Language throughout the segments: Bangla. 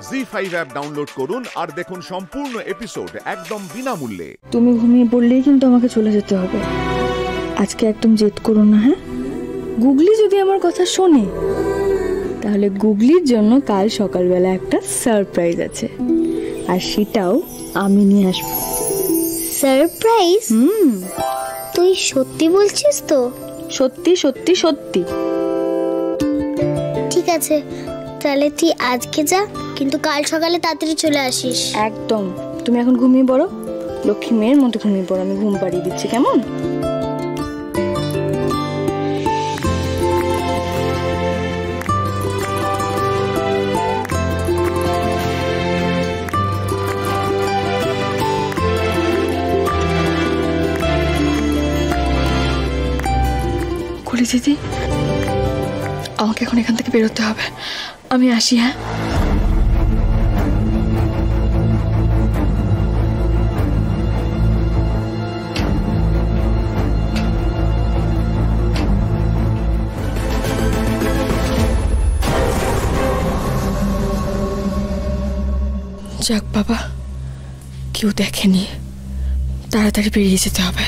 জি5 অ্যাপ ডাউনলোড করুন আর দেখুন সম্পূর্ণ এপিসোড একদম বিনামূল্যে। তুমি ঘুমিয়ে পড়লেই কিন্তু আমাকে চলে যেতে হবে। আজকে একদম জেদ করো না, হ্যাঁ? গুগলি যদি আমার কথা শোনে তাহলে গুগলির জন্য কাল সকালবেলা একটা সারপ্রাইজ আছে, আর সেটাও আমি নিয়ে আসবো। সারপ্রাইজ? তুই সত্যি বলছিস তো? সত্যি সত্যি সত্যি। ঠিক আছে, তাহলে তুই আজকে যা, কিন্তু কাল সকালে তাড়াতাড়ি চলে আসিস। একদম। তুমি এখন ঘুমিয়ে পড়ো, লক্ষ্মী মেয়ের মতো ঘুমিয়ে পড়ো, আমি ঘুম পাড়িয়ে দিচ্ছি, কেমন? কুলি দিদি, আমাকে এখন এখান থেকে বেরোতে হবে, আমি আসি। হ্যাঁ, যাক বাবা, কেউ দেখেনি, তাড়াতাড়ি বেরিয়ে যেতে হবে।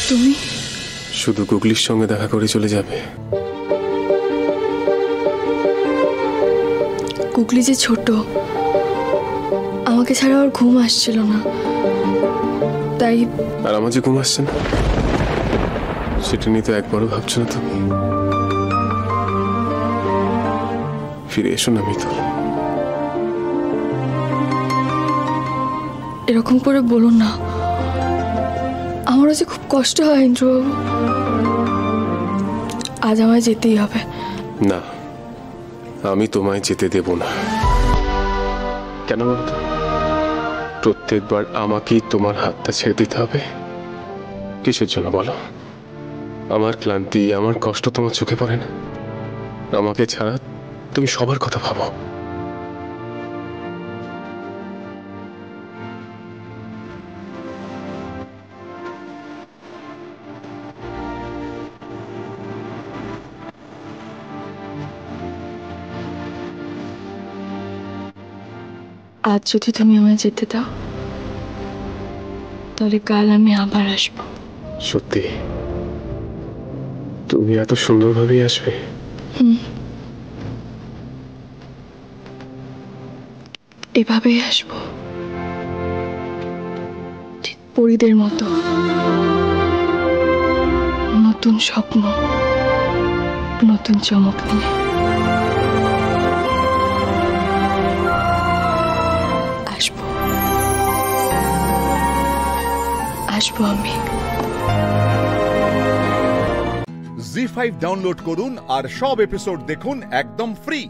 তুমি শুধু গুগলির সঙ্গে দেখা করে চলে যাবে? গুগলি যে ছোট, আমাকে ছাড়া ওর ঘুম আসছিল না, তাই। আর আমার যে ঘুম আসছে না, সেটা নিয়ে তো একবারও ভাবছো না তুমি? ফিরে এসো না মিতুল। এরকম করে বলুন না, আমারও যে খুব কষ্ট হয় ইন্দ্রবাবু। আজ আমায় যেতেই হবে। না, আমি তোমায় যেতে দেব না। কেন বলতো? প্রত্যেকবার আমাকেই তোমার হাতটা ছেড়ে দিতে হবে। কিসের জন্য বলো? আমার ক্লান্তি, আমার কষ্ট তোমার চোখে পড়ে না? আমাকে ছাড়া তুমি সবার কথা ভাবো। আজ যদি তুমি আমায় যেতে দাও, তাহলে কাল আমি আবার আসবো। সত্যি? তুমি এত সুন্দরভাবেই আসবে? এভাবেই আসবো, ঠিক পরীদের মতো। নতুন স্বপ্ন, নতুন চমক নিয়ে আসবো, আসবো আমি। জি5 ডাউনলোড করুন আর সব এপিসোড দেখুন একদম ফ্রি।